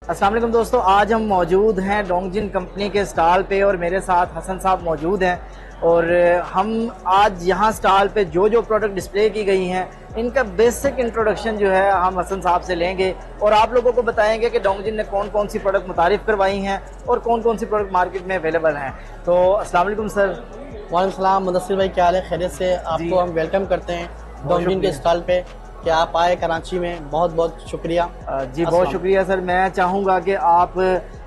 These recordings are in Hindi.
अस्सलाम वालेकुम दोस्तों, आज हम मौजूद हैं डोंगजिन कंपनी के स्टॉल पे और मेरे साथ हसन साहब मौजूद हैं और हम आज यहाँ स्टॉल पे जो जो प्रोडक्ट डिस्प्ले की गई हैं इनका बेसिक इंट्रोडक्शन जो है हम हसन साहब से लेंगे और आप लोगों को बताएंगे कि डोंगजिन ने कौन कौन सी प्रोडक्ट मुतारिफ करवाई हैं और कौन कौन सी प्रोडक्ट मार्केट में अवेलेबल हैं। तो अस्सलाम वालेकुम सर। वालेकुम सलाम मुदस्सिर भाई, क्या हाल है? खैरियत से? आपको हम वेलकम करते हैं डोंगजिन के स्टॉल पे कि आप आए कराची में। बहुत बहुत शुक्रिया जी, बहुत शुक्रिया सर। मैं चाहूँगा कि आप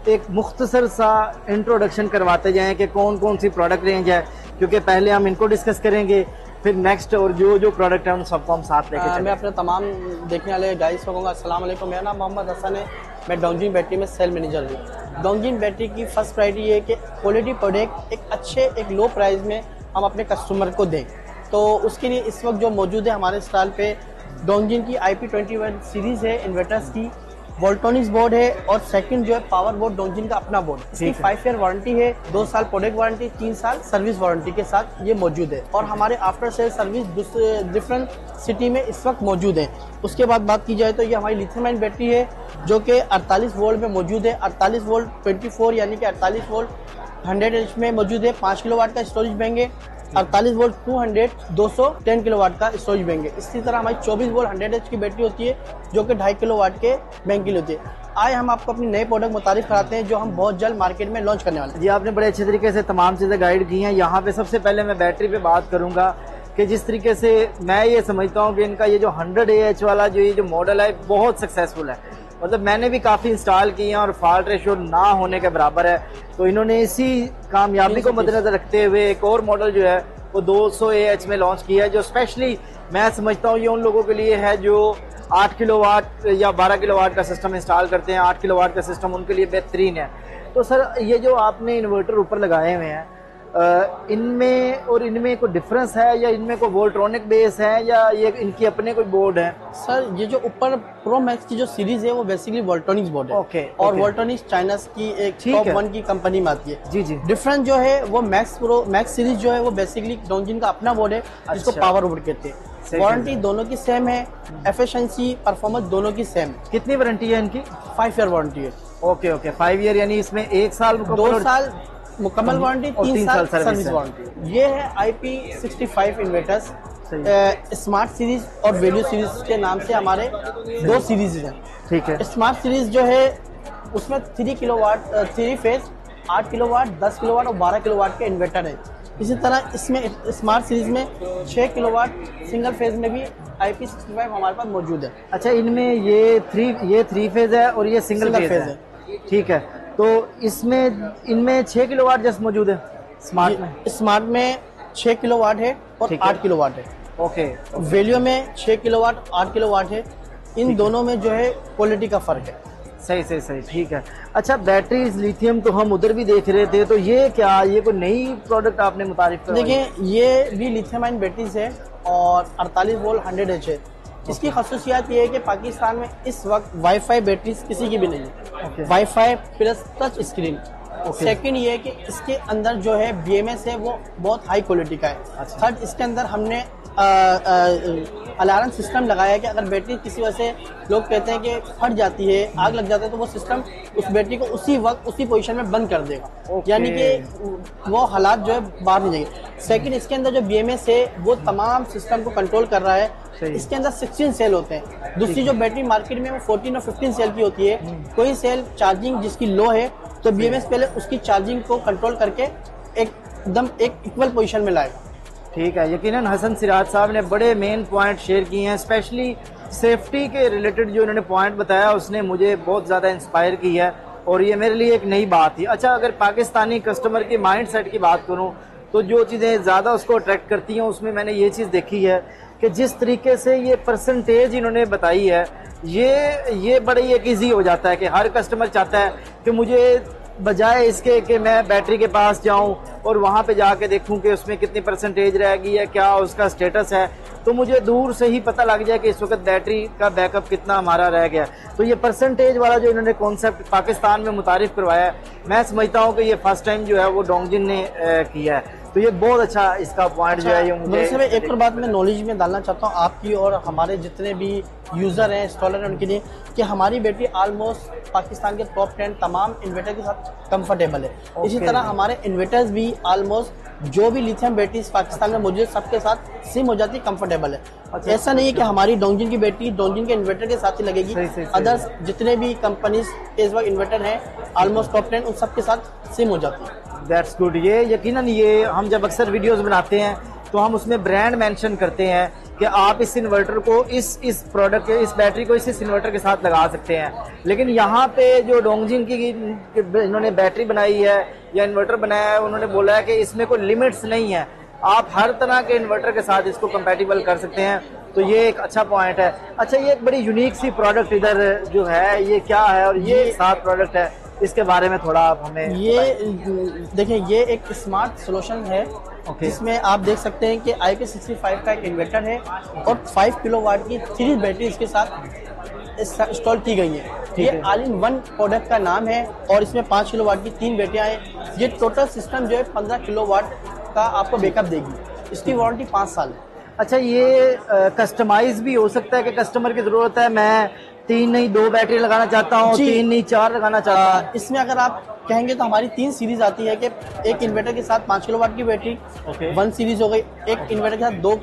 एक मुख्तसर सा इंट्रोडक्शन करवाते जाएं कि कौन कौन सी प्रोडक्ट रेंज है, क्योंकि पहले हम इनको डिस्कस करेंगे फिर नेक्स्ट और जो जो प्रोडक्ट है उन सबको हम साथ लेके चलेंगे। मैं अपने तमाम देखने वाले गाइस को कहूँगा अस्सलाम वालेकुम। मेरा नाम मोहम्मद हसन है, मैं डोंगजिन बैटरी में सेल मैनेजर हूँ। डोंगजिन बैटरी की फर्स्ट प्रायोरिटी ये है कि क्वालिटी प्रोडक्ट एक लो प्राइस में हम अपने कस्टमर को दें। तो उसके लिए इस वक्त जो मौजूद है हमारे स्टॉल पे डोंगजिन की IP21 सीरीज़ है, इन्वर्टर्स की वोल्टोनिक्स बोर्ड है और सेकंड जो है पावर बोर्ड डोंगजिन का अपना बोर्ड। इसकी 5 ईयर वारंटी है, 2 साल प्रोडक्ट वारंटी, 3 साल सर्विस वारंटी के साथ ये मौजूद है। और हमारे after sale service different city में इस वक्त मौजूद है। उसके बाद बात की जाए तो ये हमारी लिथियम आयन बैटरी है जो कि 48 वोल्ट में मौजूद है। 48 वोल्ट 24 यानी कि 48 वोल्ट 100 एच में मौजूद है। 5 किलोवाट का स्टोरेज बैंक है। 48 वोल्ट 210 किलोवाट का स्टोरेज बैंक है। इसी तरह हमारी 24 वोल्ट 100 एच की बैटरी होती है जो कि 2.5 किलोवाट के बैंक की होती है। आए हम आपको अपनी नए प्रोडक्ट मुतारिफ कराते हैं जो हम बहुत जल्द मार्केट में लॉन्च करने वाले हैं। जी, आपने बड़े अच्छे तरीके से तमाम चीज़ें गाइड की हैं। यहाँ पे सबसे पहले मैं बैटरी पे बात करूँगा कि जिस तरीके से मैं ये समझता हूँ कि इनका ये जो 100 AH वाला जो मॉडल है बहुत सक्सेसफुल है। मतलब मैंने भी काफ़ी इंस्टॉल किए हैं और फॉल्ट रेशो ना होने के बराबर है। तो इन्होंने इसी कामयाबी को मद्देनजर रखते हुए एक और मॉडल जो है वो 200 AH में लॉन्च किया है, जो स्पेशली मैं समझता हूँ ये उन लोगों के लिए है जो 8 किलोवाट या 12 किलोवाट का सिस्टम इंस्टॉल करते हैं। 8 किलोवाट का सिस्टम उनके लिए बेहतरीन है। तो सर, ये जो आपने इन्वर्टर ऊपर लगाए हुए हैं इनमें और इनमें कोई डिफरेंस है या इनमें कोई वोल्ट्रॉनिक बेस है या ये इनकी अपने कोई बोर्ड है? सर, ये जो ऊपर प्रो मैक्स की जो सीरीज है वो बेसिकली वोल्टोनिक्स बोर्ड है। ओके। और वोल्टोनिक्स चाइना की एक टॉप 1 की कंपनी में आती है। जी जी। डिफरेंस जो है वो मैक्स सीरीज जो है वो बेसिकली डोंगजिन का अपना बोर्ड है जिसको पावर बोर्ड कहते हैं। वारंटी दोनों की सेम है, एफिशिएंसी परफॉर्मेंस दोनों की सेम। कितनी वारंटी है इनकी? 5 ईयर वारंटी है। ओके ओके, 5 ईयर यानी इसमें 1 साल 2 साल मुकम्मल वारंटी, 3 साल सर्विस वारंटी। ये है IP65 इन्वर्टर्स स्मार्ट सीरीज और वैल्यू सीरीज के नाम से हमारे 2 सीरीज हैं। ठीक है। स्मार्ट सीरीज जो है उसमें 3 किलोवाट 3 फेज 8 किलोवाट 10 किलोवाट और 12 किलोवाट के इन्वर्टर है। इसी तरह इसमें स्मार्ट सीरीज में 6 किलोवाट सिंगल फेज में भी IP65 हमारे पास मौजूद है। अच्छा, इनमें ये 3 फेज है और ये सिंगल फेज है। ठीक है। तो इनमें 6 किलोवाट जस्ट मौजूद है स्मार्ट में 6 किलोवाट है और 8 किलोवाट है। ओके। वैल्यू में 6 किलोवाट 8 किलोवाट है। इन दोनों में जो है क्वालिटी का फर्क है। सही। ठीक है। अच्छा, बैटरीज लिथियम तो हम उधर भी देख रहे थे, तो ये क्या, ये कोई नई प्रोडक्ट आपने मुतारिफ करवाई? देखिए, ये भी लिथियम आयन बैटरीज है और 48 वोल्ट 100 एच है। इसकी खासियत ये है कि पाकिस्तान में इस वक्त वाईफाई बैटरीज किसी की भी नहीं है। Wifi plus touch screen. Second ये है कि इसके अंदर जो है BMS है वो बहुत हाई क्वालिटी का है। थर्ड, इसके अंदर हमने अलार्म सिस्टम लगाया है कि अगर बैटरी किसी वजह से लोग कहते हैं कि फट जाती है, आग लग जाता है, तो वो सिस्टम उस बैटरी को उसी वक्त उसी पोजीशन में बंद कर देगा। यानी कि वो हालात जो है बाहर नहीं जाएंगे। सेकंड, इसके अंदर जो BMS है वो तमाम सिस्टम को कंट्रोल कर रहा है। इसके अंदर 16 सेल होते हैं। दूसरी जो बैटरी मार्केट में वो 14 और 15 सेल की होती है। कोई सेल चार्जिंग जिसकी लो है तो BMS पहले उसकी चार्जिंग को कंट्रोल करके एकदम एक इक्वल पोजीशन में लाएगा। ठीक है। यकीनन हसन सिराज साहब ने बड़े मेन पॉइंट शेयर किए हैं, स्पेशली सेफ्टी के रिलेटेड जो इन्होंने पॉइंट बताया उसने मुझे बहुत ज़्यादा इंस्पायर किया है और ये मेरे लिए एक नई बात थी। अच्छा, अगर पाकिस्तानी कस्टमर की माइंड सेट की बात करूँ तो जो चीज़ें ज़्यादा उसको अट्रैक्ट करती हैं उसमें मैंने ये चीज़ देखी है कि जिस तरीके से ये परसेंटेज इन्होंने बताई है ये बड़ी एक ईजी हो जाता है कि हर कस्टमर चाहता है कि मुझे बजाय इसके कि मैं बैटरी के पास जाऊं और वहां पे जाके देखूं कि उसमें कितनी परसेंटेज रहेगी या क्या उसका स्टेटस है, तो मुझे दूर से ही पता लग जाए कि इस वक्त बैटरी का बैकअप कितना हमारा रह गया। तो ये परसेंटेज वाला जो इन्होंने कॉन्सेप्ट पाकिस्तान में मुतारिफ करवाया है, मैं समझता हूँ कि ये फर्स्ट टाइम जो है वो डोंगजिन ने किया है। तो ये बहुत अच्छा इसका पॉइंट जो है ये मुझे। एक और बात मैं नॉलेज में डालना चाहता हूँ आपकी और हमारे जितने भी यूज़र हैं, इंस्टॉलर हैं, उनके लिए कि हमारी बैटरी ऑलमोस्ट पाकिस्तान के टॉप 10 तमाम इन्वर्टर के साथ कंफर्टेबल है। इसी तरह हमारे इन्वर्टर्स भी ऑलमोस्ट जो भी लिथियम बैटरीज पाकिस्तान में मौजूद है सबके साथ सिम हो जाती है, कंफर्टेबल है। अच्छा, ऐसा नहीं है कि हमारी डोंजिन की बैटरी डोंजिन के इन्वर्टर के साथ ही लगेगी। अदर्स जितने भी कंपनीज के इस वक्त इन्वर्टर हैं ऑलमोस्ट टॉप 10 उन सबके साथ सिम हो जाती है। That's good. ये यकीनन ये हम जब अक्सर वीडियोस बनाते हैं तो हम उसमें ब्रांड मेंशन करते हैं कि आप इस इन्वर्टर को इस प्रोडक्ट के इस बैटरी को इस इन्वर्टर के साथ लगा सकते हैं। लेकिन यहाँ पे जो डोंगजिन की इन्होंने बैटरी बनाई है या इन्वर्टर बनाया है, उन्होंने बोला है कि इसमें कोई लिमिट्स नहीं है, आप हर तरह के इन्वर्टर के साथ इसको कंपैटिबल कर सकते हैं। तो ये एक अच्छा पॉइंट है। अच्छा, ये एक बड़ी यूनिक सी प्रोडक्ट इधर जो है ये क्या है और ये 7 प्रोडक्ट है, इसके बारे में थोड़ा आप हमें। ये देखिए, ये एक स्मार्ट सोल्यूशन है जिसमें आप देख सकते हैं कि IP65 का एक इन्वर्टर है और 5 किलोवाट की 3 बैटरी इसके साथ इंस्टॉल की गई है। ये ऑल इन वन प्रोडक्ट का नाम है और इसमें 5 किलोवाट की 3 बैटरियां हैं। ये टोटल सिस्टम जो है 15 किलोवाट का आपको बैकअप देगी। इसकी वारंटी 5 साल है। अच्छा, ये कस्टमाइज भी हो सकता है कि कस्टमर की जरूरत है, मैं 3 नहीं 2 बैटरी लगाना चाहता हूँ, 3 नहीं 4 लगाना चाहता हूँ। इसमें अगर आप कहेंगे तो हमारी 3 सीरीज आती है कि एक इन्वर्टर के साथ 5 किलोवाट की बैटरी, 1 सीरीज हो गई। एक इन्वर्टर के साथ 2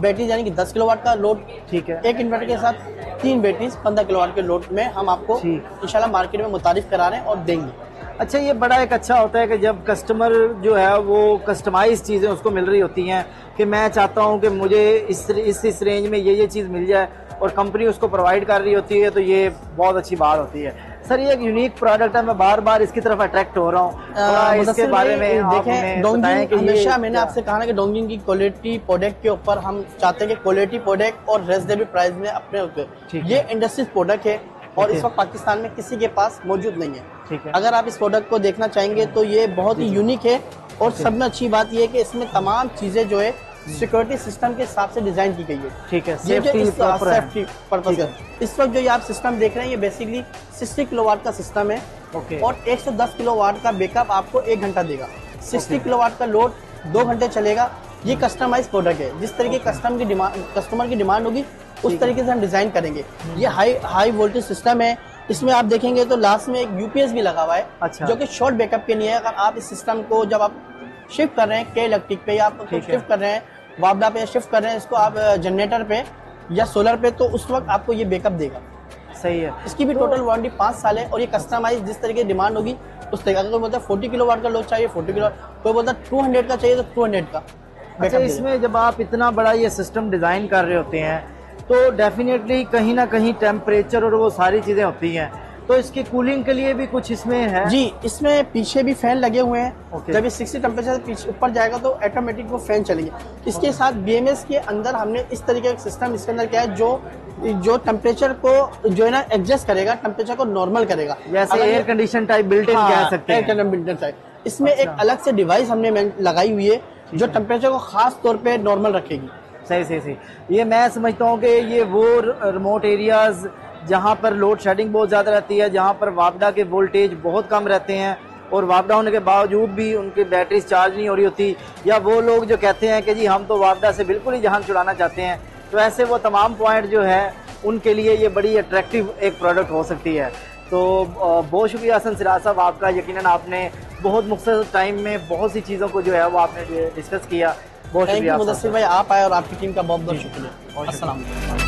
बैटरी यानी कि 10 किलोवाट का लोड, ठीक है। एक इन्वर्टर के साथ 3 बैटरी 15 किलोवाट के लोड में हम आपको इंशाल्लाह मार्केट में मुतारिफ करा रहे हैं और देंगे। अच्छा, ये बड़ा एक अच्छा होता है कि जब कस्टमर जो है वो कस्टमाइज चीज़ें उसको मिल रही होती हैं कि मैं चाहता हूं कि मुझे इस रेंज में ये चीज़ मिल जाए और कंपनी उसको प्रोवाइड कर रही होती है, तो ये बहुत अच्छी बात होती है। सर, ये एक यूनिक प्रोडक्ट है, मैं बार बार इसकी तरफ अट्रैक्ट हो रहा हूँ। इसके बारे में देखें, डोंगजिन हमेशा मैंने आपसे कहा ना कि डोंगजिन की क्वालिटी प्रोडक्ट के ऊपर हम चाहते हैं कि क्वालिटी प्रोडक्ट और रिजनेबल प्राइस में अपने ऊपर। ये इंडस्ट्रीज प्रोडक्ट है और इस वक्त पाकिस्तान में किसी के पास मौजूद नहीं है। ठीक है। अगर आप इस प्रोडक्ट को देखना चाहेंगे तो ये बहुत ही यूनिक है और सब में अच्छी बात ये है कि इसमें तमाम चीजें जो है सिक्योरिटी सिस्टम के हिसाब से डिजाइन की गई है। ठीक है, सेफ्टी पर्पज है। इस वक्त जो ये आप सिस्टम देख रहे हैं ये बेसिकली 60 किलोवाट का सिस्टम है और 110 किलोवाट का बैकअप आपको 1 घंटा देगा। 60 किलोवाट का लोड 2 घंटे चलेगा। ये कस्टमाइज प्रोडक्ट है, जिस तरीके कस्टमर की डिमांड होगी उस तरीके से हम डिजाइन करेंगे। ये हाई वोल्टेज सिस्टम है। इसमें आप देखेंगे तो लास्ट में एक यूपीएस भी लगा हुआ है। अच्छा। जो कि शॉर्ट बैकअप के लिए है। अगर आप इस सिस्टम को जब आप शिफ्ट कर रहे हैं के इलेक्ट्रिक पे या आप शिफ्ट कर रहे हैं वाबडा पे, शिफ्ट कर रहे हैं इसको आप जनरेटर पे या सोलर पे, तो उस वक्त आपको ये बैकअप देगा। सही है। इसकी भी टोटल वारंटी 5 साल है और ये कस्टमाइज जिस तरीके की डिमांड होगी उस तरीके। अगर कोई बोलता है 40 किलोवाट का लोड चाहिए 40 किलोवाट, कोई बोलता है 200 का चाहिए तो 200 का। अच्छा, इसमें जब आप इतना बड़ा ये सिस्टम डिजाइन कर रहे होते हैं तो डेफिनेटली कहीं ना कहीं टेम्परेचर और वो सारी चीजें होती हैं, तो इसकी कूलिंग के लिए भी कुछ इसमें है? जी, इसमें पीछे भी फैन लगे हुए हैं। जब ये 60 टेम्परेचर पीछे ऊपर जाएगा तो ऑटोमेटिक वो फैन चलेंगे। इसके साथ बीएमएस के अंदर हमने इस तरीके का सिस्टम इसके अंदर क्या है जो टेम्परेचर को जो है ना एडजस्ट करेगा, टेम्परेचर को नॉर्मल करेगा, जैसे air condition type built in कह सकते हैं। Air condition type. इसमें एक अलग से डिवाइस हमने लगाई हुई है जो टेम्परेचर को खास तौर पे नॉर्मल रखेगी। सही। ये मैं समझता हूँ कि ये वो रिमोट एरियाज जहाँ पर लोड शेडिंग बहुत ज़्यादा रहती है, जहाँ पर वापडा के वोल्टेज बहुत कम रहते हैं और वापडा होने के बावजूद भी उनकी बैटरी चार्ज नहीं हो रही होती, या वो लोग जो कहते हैं कि जी हम तो वापडा से बिल्कुल ही जहां छुड़ाना चाहते हैं, तो ऐसे वो तमाम पॉइंट जो है उनके लिए ये बड़ी अट्रैक्टिव एक प्रोडक्ट हो सकती है। तो बहुत शुक्रिया हसन सिराज साहब आपका। यकीनन आपने बहुत मुख्तसर टाइम में बहुत सी चीज़ों को जो है वो आपने डिस्कस किया। बहुत शुक्रिया मुदस्सिर भाई, आप आए और आपकी टीम का बहुत बहुत शुक्रिया। अस्सलाम वालेकुम।